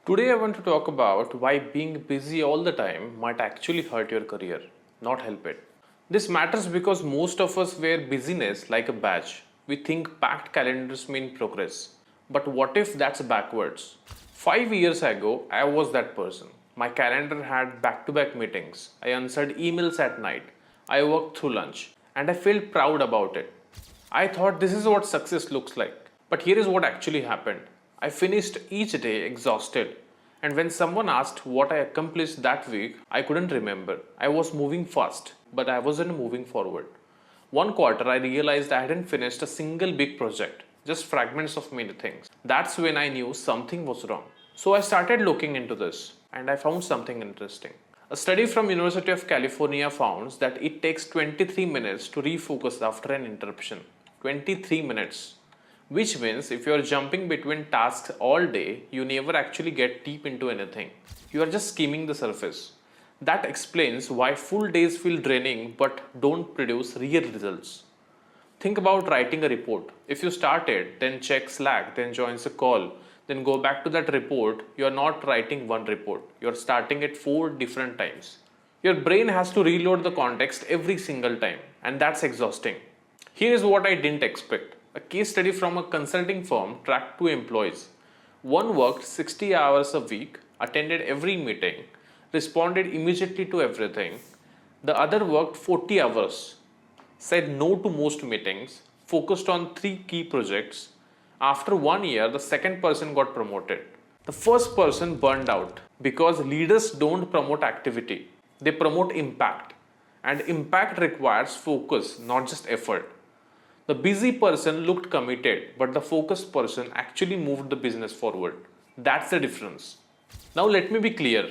Today, I want to talk about why being busy all the time might actually hurt your career, not help it. This matters because most of us wear busyness like a badge. We think packed calendars mean progress. But what if that's backwards? 5 years ago, I was that person. My calendar had back to back meetings. I answered emails at night. I worked through lunch. And I felt proud about it. I thought this is what success looks like. But here is what actually happened. I finished each day exhausted. And when someone asked what I accomplished that week, I couldn't remember. I was moving fast, but I wasn't moving forward. One quarter, I realized I hadn't finished a single big project, just fragments of many things. That's when I knew something was wrong. So I started looking into this, and I found something interesting. A study from University of California found that it takes 23 minutes to refocus after an interruption. 23 minutes. Which means if you are jumping between tasks all day, you never actually get deep into anything. You are just skimming the surface. That explains why full days feel draining but don't produce real results. Think about writing a report. If you start it, then check Slack, then joins a call, then go back to that report, you are not writing one report. You are starting it 4 different times. Your brain has to reload the context every single time, and that's exhausting. Here is what I didn't expect. A case study from a consulting firm tracked 2 employees. One worked 60 hours a week, attended every meeting, responded immediately to everything. The other worked 40 hours, said no to most meetings, focused on 3 key projects. After 1 year, the second person got promoted. The first person burned out because leaders don't promote activity, they promote impact. And impact requires focus, not just effort. The busy person looked committed, but the focused person actually moved the business forward. That's the difference. Now, let me be clear.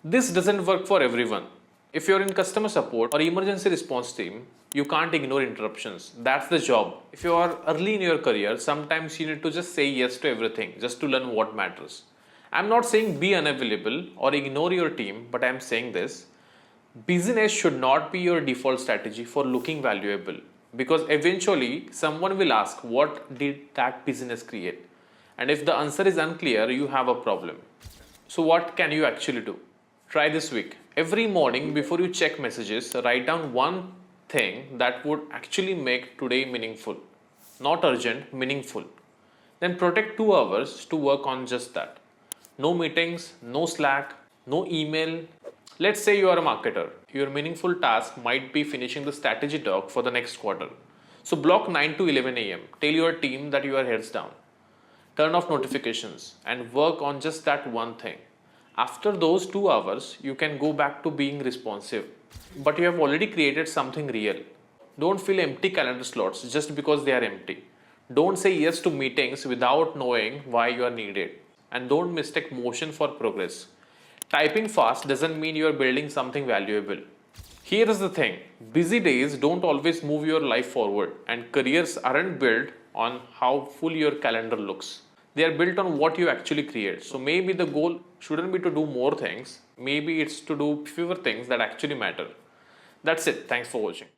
This doesn't work for everyone. If you're in customer support or emergency response team, you can't ignore interruptions. That's the job. If you are early in your career, sometimes you need to just say yes to everything just to learn what matters. I'm not saying be unavailable or ignore your team, but I'm saying this. Busyness should not be your default strategy for looking valuable because eventually someone will ask what did that business create, and if the answer is unclear, you have a problem. So what can you actually do? Try this week. Every morning before you check messages, write down one thing that would actually make today meaningful. Not urgent, meaningful. Then protect 2 hours to work on just that. No meetings, no Slack, no email. Let's say you are a marketer. Your meaningful task might be finishing the strategy doc for the next quarter. So block 9 to 11 a.m. Tell your team that you are heads down. Turn off notifications and work on just that one thing. After those 2 hours, you can go back to being responsive. But you have already created something real. Don't fill empty calendar slots just because they are empty. Don't say yes to meetings without knowing why you are needed. And don't mistake motion for progress. Typing fast doesn't mean you are building something valuable. Here is the thing, busy days don't always move your life forward, and careers aren't built on how full your calendar looks. They are built on what you actually create. So maybe the goal shouldn't be to do more things, maybe it's to do fewer things that actually matter. That's it. Thanks for watching.